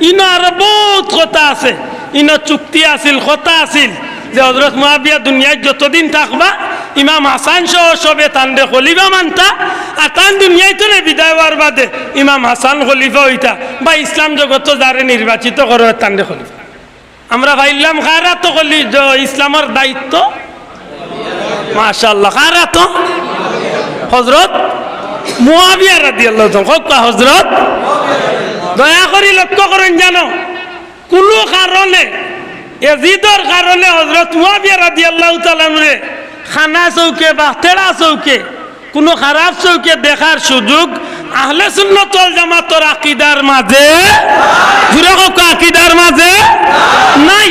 ইনো আর বহুত কথা আছে, ইনো চুক্তি আছিল, কথা আছিল যে হযরত মুআবিয়া দুনিয়ায় যতদিন থাকবা ইমাম হাসান সহ সবে তানরে খলিফা মানতা, আর তান দুনিয়ায় তো বিদায় হওয়ার বাদে ইমাম হাসান খলিফা হইতা বা ইসলাম জগৎ যারে নির্বাচিত করে তানরে খলিফা। আমরা ভাইলাম কারা তো ইসলামের দায়িত্ব, মাশাআল্লাহ কারা তো হযরত মুআবিয়া রাদিয়াল্লাহু তাআলা। হযরত দয়া করে লক্ষ্য করেন, জানো কোনো কারণে ইয়াজিদের কারণে হযরত মুআবিয়া রাদিয়াল্লাহু তাআলা রে খানা চৌকে বা তেড়া চৌকে কোনো খারাপ চৌকে দেখার সুযোগ আহলে সুন্নাত ওয়াল জামাতের আকীদার মাঝে, জুরে হোক আকীদার মাঝে নাই।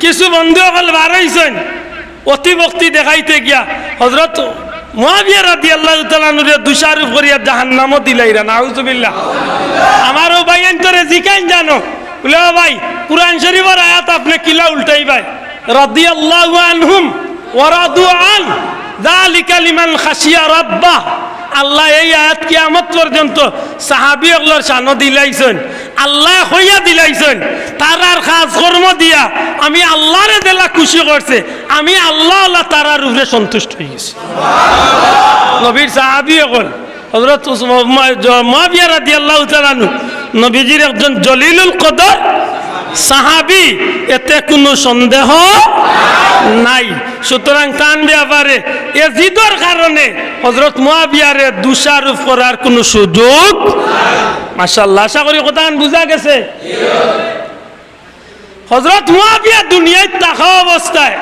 কিছু বন্ধু হল বার হইছেন অতিভক্তি দেখাইতে গিয়া হযরত মুআবিয়া রাদিয়াল্লাহু তাআলা নুরে দোষারোপ করিয়া জাহান্নামে দিলাইরা, নাউযুবিল্লাহ। আমারও ভাই অন্তরে জিকাইন জানো বলে ভাই কুরআন শরীফের আয়াত আপনি কিলা উল্টাই ভাই, রাদিয়াল্লাহু আনহুম ওয়া রাদু আন যালিকা লিমান খাশিয়া রাব্বাহ। আল্লাহ এই আয়াত কিয়ামত পর্যন্ত সাহাবীগুলোর শান দিলাইছেন, আল্লাহ হইয়া দিলাইছেন তারার কাজ কর্ম দিয়া আমি আল্লাহরে দেলা খুশি করছে, আমি আল্লাহ আল্লাহ তারার উপরে সন্তুষ্ট হয়ে গেছি। নবীর সাহাবীগুলো হযরত মুআবিয়া রাদিয়াল্লাহু তাআলা নবীজির একজন জলিলুল কদর সাহাবী, এতে কোনো সন্দেহ নাই। সুতরাং তান ব্যাপারে ইয়াজিদের কারণে হযরত মুআবিয়ারে দোষারোপ করার কোনো সুযোগ, মাশাআল্লাহ। আশা করি কথা বুঝা গেছে। হযরত মুআবিয়া দুনিয়ায় থাকা অবস্থায়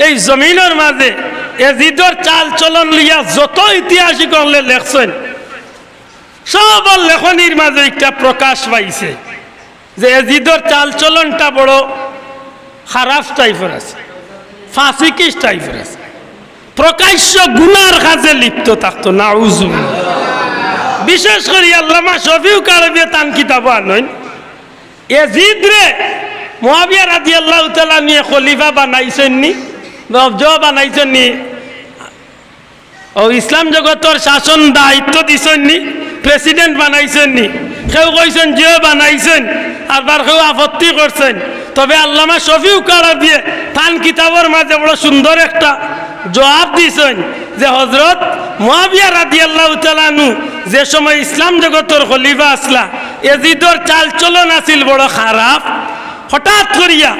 এই জমিনের মাঝে ইয়াজিদের চাল চলন লিয়া যত ঐতিহাসিক হলে লেখছেন, সব লেখনির মাঝে একটা প্রকাশ পাইছে যে ইয়াজিদের চাল চলনটা বড় খারাপ টাইপের আছে, ফাসিকিস টাইপের আছে, প্রকাশ্য গুনার কাজে লিপ্ত থাকতো, নাউযুবিল্লাহ। বিশেষ করে আল্লামা শফিউল কারবী তান কিতাব আনইন ইয়াজিদ রে মুআবিয়া রাদিয়াল্লাহু তাআলা নিয়ে খলিফা বানাইছেন নি, বানাইছেন নি, ও ইসলাম জগতের শাসন দায়িত্ব দিছেন নি, প্রেসিডেন্ট বানাইছেন নি। কেউ কইছেন যে বানাইছেন, আবার কেউ আপত্তি করছেন। তবে আল্লামা শফিউল কারবী তান কিতাবের মাঝে বড় সুন্দর একটা জবাব দিছেন যে হযরত মুআবিয়া রাদিয়াল্লাহু তাআলা আনহু যে সময় ইসলাম জগতের খলিফা আসলা, ইয়াজিদের চাল চলন আছিল বড় খারাপ। হঠাৎ করিয়া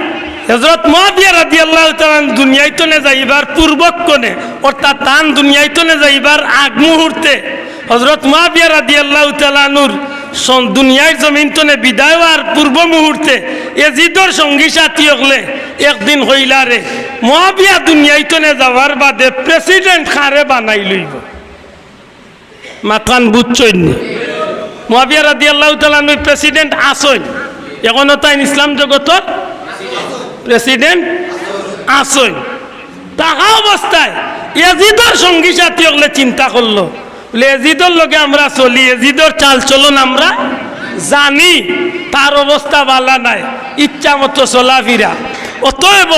হযরত মুআবিয়া রাদিয়াল্লাহু তাআলা দুনিয়াইতনে যাইবার পূর্বক্ষণে, অর্থাৎ তান দুনিয়াইতনে যাইবার আগ মুহূর্তে হযরত মুআবিয়া রাদিয়াল্লাহু তাআলা আনহুর দুনিয়ার জমিনতনে বিদায় হওয়ার পূর্ব মুহূর্তে ইয়াজিদের সঙ্গী সাথী হলে একদিন হইলারে মুআবিয়া দুনিয়াইতনে যাওয়ার বাদে প্রেসিডেন্ট খারে বানাই লইব। মাথান বুঝছেন নি? মুআবিয়া রাদিয়াল্লাহু তাআলা আনহু প্রেসিডেন্ট আসেন, এখনো তাই ইসলাম জগতের প্রেসিডেন্ট আসেন। তাহা অবস্থায় ইয়াজিদের সঙ্গী সাথী হলে চিন্তা করলো, ইয়াজিদের লগে আমরা চলি, ইয়াজিদের চাল চলন আমরা জানি, তার অবস্থা ভালো নাই, ইচ্ছা মতো চলাফিরা। অতএব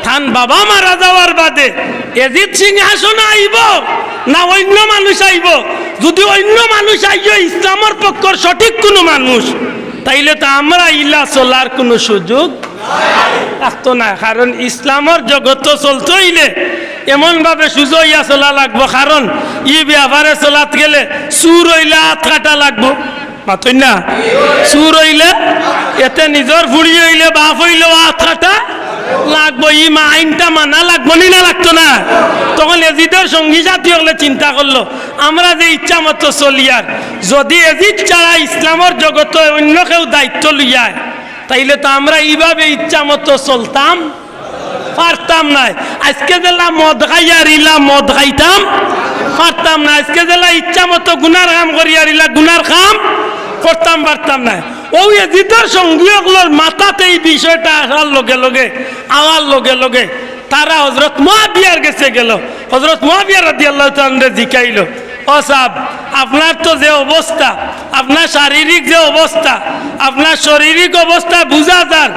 থান বাবা মারা যাওয়ার বাদে ইয়াজিদ সিংহাসনে আইব না অন্য মানুষ আইব? যদি অন্য মানুষ আইব ইসলামের পক্ষের সঠিক কোনো মানুষ, তাইলে তো আমরা ইলা চলার কোনো সুযোগ থাকতো না। কারণ ইসলামের জগৎ চলতে হইলে এমনভাবে সুযোগ ইয়া চলা লাগবো, কারণ ই ব্যাপারে চলাত গেলে চুর হইলে হাত কাটা লাগবো, মাতই না? চুর হইলে এতে নিজের ফুড়ি হইলে বাপ হইলেও হাত কাটা লাগবো, ই আইনটা মানা লাগবো নি, না লাগতো না? তখন ইয়াজিদের সঙ্গী সাথী হলে চিন্তা করলো আমরা যে ইচ্ছা মতো চলি, আর যদি ইয়াজিদ ছাড়া ইসলামের জগতে অন্য কেউ দায়িত্ব লইয়ায়, তাইলে তো আমরা এইভাবে ইচ্ছা মতো চলতাম পারতাম না। আজকে জেলা মদ খাইয়ার ইলা মদ খাইতাম পারতাম না, আজকে জেলা ইচ্ছা মতো গুনার কাম করিয়ার ইলা গুনার কাম করতাম পারতাম না। ও ইয়াজিদের সঙ্গীগুলোর মাথাতে এই বিষয়টা আসার লগে লগে, আওয়ার লগে লগে তারা হযরত মুআবিয়ার কাছে গেল। হযরত মুআবিয়া রাদিয়াল্লাহু তাআলা জিকাইল, ও সাহেব আপনার তো যে অবস্থা, আপনার শারীরিক যে অবস্থা, আপনার শারীরিক অবস্থা বুঝা যান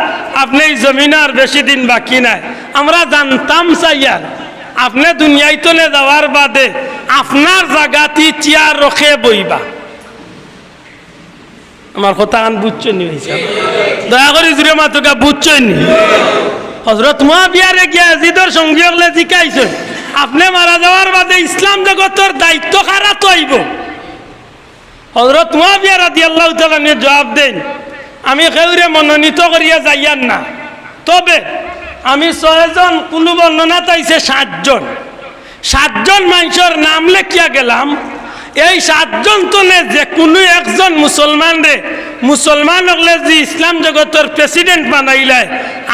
আপনি এই জমিনে আর বেশি দিন বাকি নাই। আমরা জানতাম চাইয়ার আপনি দুনিয়াইতনে যাওয়ার বাদে আপনার জায়গাতে চেয়ার রখে বইবা, আমার কথা কান বুঝছো নি হয়েছে দয়া করে জুড়ে মাতকা বুঝছো নি হজরত মুআবিয়ারে গিয়া ইয়াজিদের সঙ্গী হলে জিকাইছে আপনি মারা যাওয়ার বাদে ইসলাম জগতের দায়িত্ব কারা তো আইব হজরত মুআবিয়া রাদিয়াল্লাহু তাআলা নিয়ে জবাব দেন আমি কেউরে মনোনীত করিয়া যাইয়ান না তবে আমি 6 জন কোনো বর্ণনা তাইছে 7 জন 7 জন মানুষের নাম লেখিয়া গেলাম এই 7 জন তলে যে কোনো একজন মুসলমান হলে যে ইসলাম জগতের প্রেসিডেন্ট বানাইলায়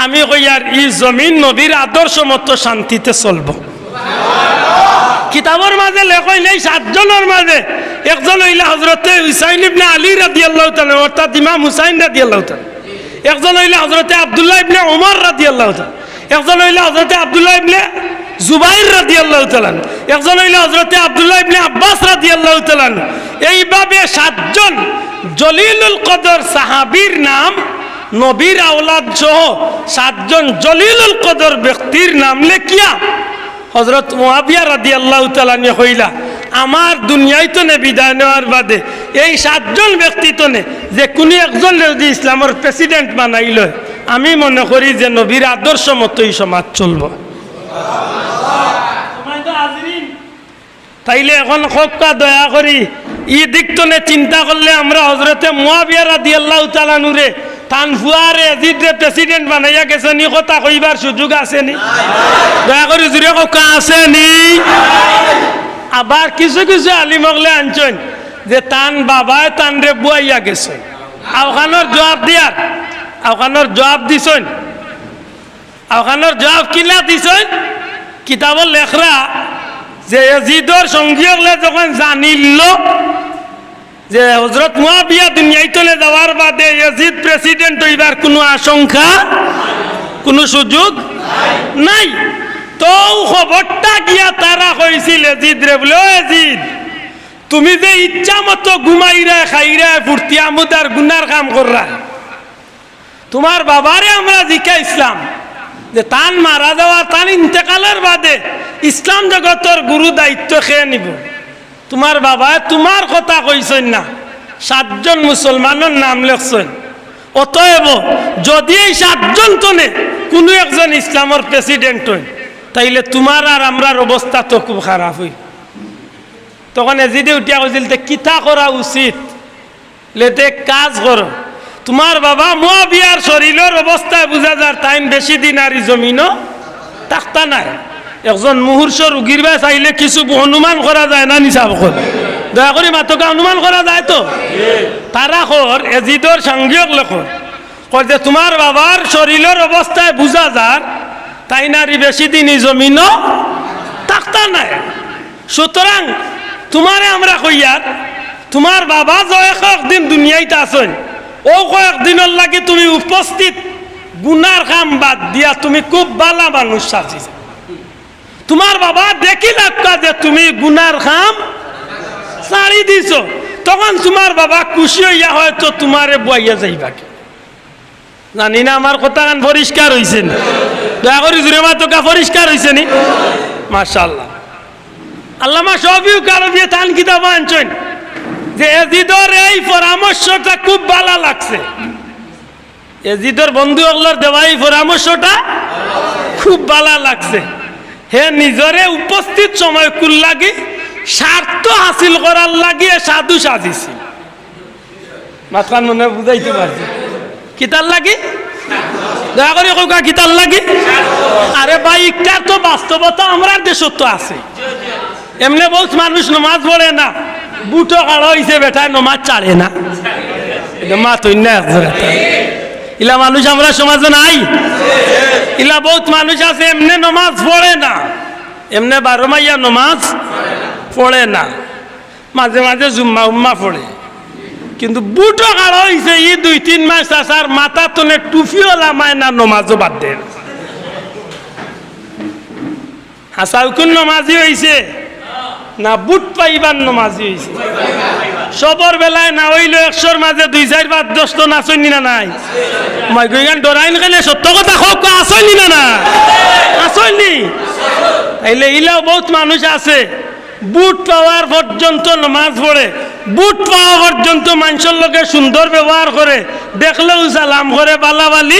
আমি কইয়ার এই জমিন নবীর আদর্শ মতো শান্তিতে চলব কিতাবের মাঝে লেখই নেই 7 জনের মাঝে একজন হইলা হযরতে হুসাইন ইবনে আলী রাদিয়াল্লাহু তাআলা অর্থাৎ ইমাম হুসাইন রাদিয়াল্লাহু তাআলা একজন হইলা হযরতে আব্দুল্লাহ ইবনে ওমর রাদিয়াল্লাহু তাআলা একজন হইলা হযরতে আব্দুল্লাহ ইবনে জুবাইর রাদিয়াল্লাহু তাআলা একজন হইলা হযরতে আব্দুল্লাহ ইবনে আব্বাস রাদিয়াল্লাহু তাআলা এইভাবে 7 জন জলিলুল কদর সাহাবীর নাম নবীর আওলাদ সহ 7 জন জলিলুল কদর ব্যক্তির নাম লেখিয়া হযরত মুআবিয়া রাদিয়াল্লাহু তাআলা নিয়ে কইলা আমার দুনিয়ায় তো নে বিদায় নেওয়ার বাদে এই 7 জন ব্যক্তি তো নে যে কোনো একজন যদি ইসলামের প্রেসিডেন্ট বানাইল আমি মনে করি যে নবীর আদর্শ মতোই সমাজ চলব তাইলে এখন খোকা দয়া করি ই দিক তো চিন্তা করলে আমরা হযরতে মুআবিয়া রাদিয়াল্লাহু তাআলা নুরে তানফুয়ারে ইয়াজিদরে প্রেসিডেন্ট বানাইয়া গেছে নি কথা কইবার সুযোগ আছে নি দয়া করে জুড়ে খোকা আছে নি আবার কিছু কিছু আলিম হলে আনছেন যে তান বাবায় তান রে বুয়াইয়া গেছে আওখানোর জবাব দিছেন আওখানোর জবাব কিলা দিছেন কিতাবর লেখরা যে ইয়াজিদর সঙ্গী হলে যখন জানিল যে হযরত মুআবিয়া দুনিয়ায় চলে যাওয়ার বাদে ইয়াজিদ প্রেসিডেন্ট হইবার কোনো আশঙ্কা কোনো সুযোগ নাই তো খবরটা গিয়া তারা কইছিল ইয়াজিদ রে বলে ও ইয়াজিদ তুমি যে ইচ্ছা মতো ঘুমাইরা খাইরা ফুর্তি আমুদার গুনার কাম কররা তোমার বাবারে আমরা জিকাইছিলাম যে তান মারা যাওয়া তান ইন্তেকালের বাদে ইসলাম জগতের গুরু দায়িত্ব খেয়ে নিব তোমার বাবা তোমার কথা কইছেন না 7 জন মুসলমানের নাম লেখছেন অতএব যদি এই 7 জন তনে কোনো একজন ইসলামের প্রেসিডেন্ট হই তাইলে তোমার আর আমরার অবস্থা তো খুব খারাপ হই তখন এজিদে উঠিয়া কইছিল কিতা করা উচিত লেতে কাজ করো তোমার বাবা মুআবিয়ার শরীরের অবস্থায় বুঝা যার টাইম বেশি দিন আর জমিনও থাকতা নাই একজন মুহূর্ত রুগীর বাই চাইলে কিছু অনুমান করা যায় না নিসাব কর দয়া করে মাত্রকে অনুমান করা যায় তো তারা কর এজিদর সাংঘিক লেখর কর যে তোমার বাবার শরীরের অবস্থায় বুঝা যার তাই নারী বেশি দিন জমিনও থাকতা নাই সুতরাং তোমারে আমরা কইয়ার তোমার বাবা যে কয়েকদিন দুনিয়াইতে আসেন ও কয়েকদিনের লাগে তুমি উপস্থিত গুনার কাম বাদ দিয়া তুমি খুব ভালো মানুষ সাজিছ তোমার বাবা দেখি লাগতা যে তুমি গুনার কাম ছাড়ি দিছ তখন তোমার বাবা খুশি হইয়া হয়তো তোমারে বইয়া যাইবা জানি না আমার কথা কান পরিষ্কার হয়েছে নি দয়া করি জুড়ে মাতকা পরিষ্কার হয়েছে নি মাশাআল্লাহ আল্লামা শফিউ কারবি তান কিতাব আনছেন যে এজিদর এই পরামর্শটা খুব ভালো লাগছে এজিদর বন্ধু হলর দেওয়া এই পরামর্শটা খুব ভালো লাগছে হে নিজরে উপস্থিত সময় কুল লাগি স্বার্থ হাসিল করার লাগিয়ে সাধু সাজিছি মাথার মনে বুঝাইতে পারছি কিতার লাগি দয়া করে কোকা কিতার লাগি আরে ভাই একটা তো বাস্তবতা আমরা দেশত তো আছে এমনি বলছ মানুষ নমাজ পড়ে না বুটো কাড়া হইছে বেটায় নমাজ চাড়ে না মা তুই না ইলা মানুষ আমরা সমাজে নাই ইলা বহুত মানুষ আছে এমনি নমাজ পড়ে না এমনি 12 মাইয়া নমাজ পড়ে না মাঝে মাঝে জুম্মা উম্মা পড়ে কিন্তু বুটো কাড়া হইছে ই 2-3 মাস আসার মাথা তনে টুপিও লামায় না নমাজও বাদ দেয় হাসাউকুন নমাজি হইছে না বুট পাইবার নমাজি হইছে সবর বেলায় না হইলো 100-র মাঝে 2-4-5-10 তো নাচনি না নাই মই গইগান ডরাইন কেনে সত্য কথা হোক আসনি না না আসনি তাইলে ইলাও বহুত মানুষ আছে বুট পাওয়ার পর্যন্ত নামাজ পড়ে, বুট পাওয়া পর্যন্ত মানুষের লোকে সুন্দর ব্যবহার করে, দেখলেও সালাম করে, বালাবালি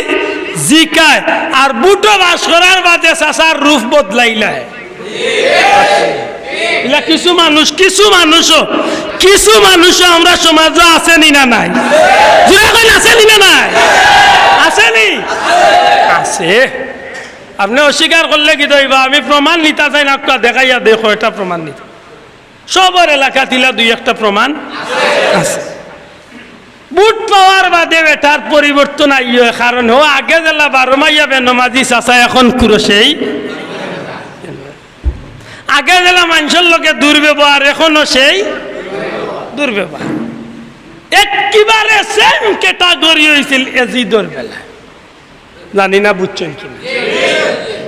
জিকায়, আর বুটও বাস করার বাদে চাচার রূপ বদলাইলায়। কিছু মানুষও আমরা সমাজে আসেনি না নাই? আসেনি না নাই? আসেনি? আছে। আপনি অস্বীকার করলে কি দইবা? আমি প্রমাণ নিতে চাই না, দেখাইয়া দেখো এটা প্রমাণ নিতে। সবার এলাকা তিলা দুই একটা প্রমাণ আছে। বুট পাওয়ার বাদে এটার পরিবর্তন আইয়, কারণ ও আগে জেলা 12 মাইয়া বেনমাজি চাচা, এখন কুরসেই। আগে জেলা মানুষের লোকে দুর্ব্যবহার, এখনো সেই দুর্ব্যবহার। একেবারে সেম ক্যাটাগরি হয়েছিল এজিদর বেলা। জানি না বুঝছেন কিনা?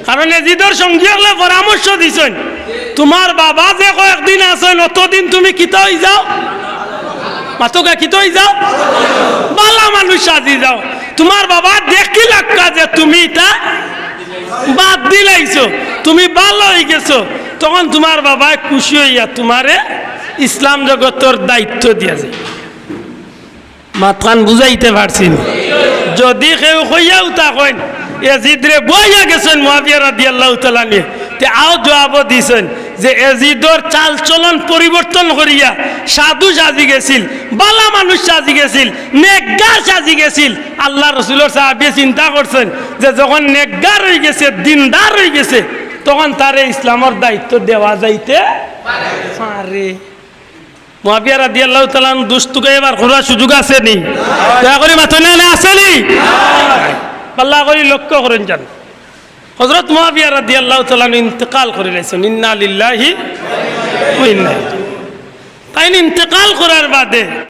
কারণ এজিদর সঙ্গী হলে পরামর্শ দিছেন, তোমার বাবা যে কয়েকদিন আছেন অতদিন তুমি কিতা হয়ে যাও, মাতকা কিতা হয়ে যাও, বালা মানুষ সাজি যাও। তোমার বাবা দেখি লাগা যে তুমি এটা বাদ দিলাইছো, তুমি ভালো হয়ে গেছো, তখন তোমার বাবা খুশি হইয়া তোমারে ইসলাম জগতের দায়িত্ব দিয়েছে। মাতখান বুঝাইতে পারছি না? যদি কেউ হইয়াও থাকেন এজিদরে বইয়া গেছেন মুআবিয়া রাদিয়াল্লাহু তাআলা নিয়ে, তে আও জবাব দিছেন যে এজিদর চাল চলন পরিবর্তন করিয়া সাধু সাজি গেছিল, বালা মানুষ সাজি গেছিল, নেকগার সাজি গেছিল। আল্লাহ রসুলের সাহাবী চিন্তা করছেন যে যখন নেকগার হয়ে গেছে, দিনদার হয়ে গেছে, তখন তারে ইসলামের দায়িত্ব দেওয়া যাইতে পারে। মুআবিয়া রাদিয়াল্লাহু তাআলা দুষ্টুকে এবার করার সুযোগ আছে নি? দয়া করে মাথা না আসেনি? আল্লাহ করে লক্ষ্য করেন যান। হযরত মুআবিয়া রাদিয়াল্লাহু তাআলা ইন্তেকাল করে গেছেন, ইন্না লিল্লাহি ওয়া ইন্না ইলাইহি। তাই ইন্তেকাল করার বাদে